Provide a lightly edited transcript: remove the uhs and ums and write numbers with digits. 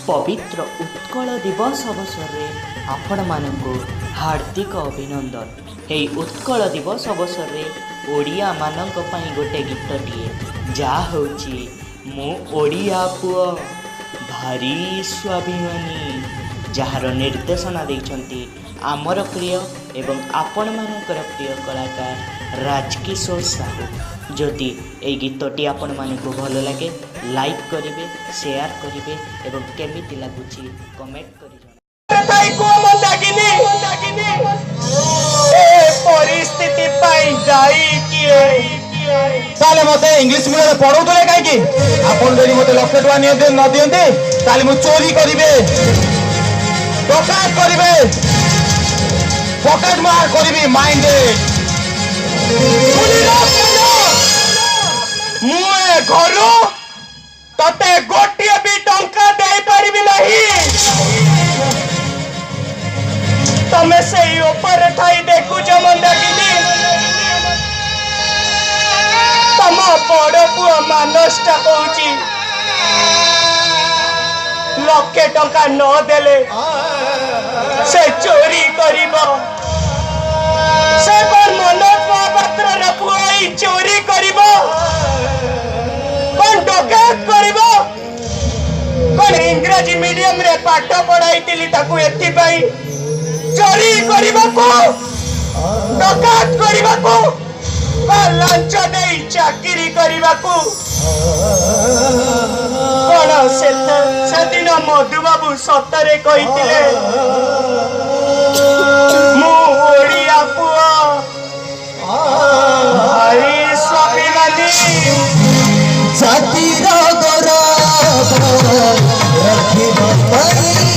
पवित्र उत्कल दिवस अवसर में आपण मानक हार्दिक अभिनंदन। हे उत्कल दिवस अवसर में ओडिया मानक पई गोटे गीतटिए जा होची मो ओडिया पुओ भारी स्वाभिमानी, जार निर्देशना देइछंती आमर प्रिय एवं आपण मानकर प्रिय कलाकार राजकिशोर साहू। जदि ए गीतटी आपण मानक भल लगे लाइक करिवे, शेयर करिवे एवं केमिति लागुची कमेंट करि परिस्थिति पाई दाई किए ताले मते इंग्लिश मीडियम पढौतले काई कि आपन जदि मते लक्ष टका न दियंते ताले मु चोरी करिवे, डकायत करिवे, पॉकेट मार करिवे माइंडेड मुए घरु तते गोटिए भी टंका दे परिबी नहीं। तमे से ऊपर ठाई देखु जमंदागिनी तम बड़ पुआ मानसटा कहूची लक्षे टंका न देले से चोरी करिबो। से कोन मनोज महापात्र न पुआई चोरी करिबो, कोन डकैत करिबो, कोन इंग्रजी मीडियम रे पाठ पढ़ाई तिली ताकू एथि पई चोरी करिबाकू, डकैत करिबाकू, लांच देई चाकरी करिबाकू। कोन से दिन मधु बाबू सतरे कहिथिले मु ओडिया पुआ भाई स्वाभिमानी जाति रो गौरव रखिब परी।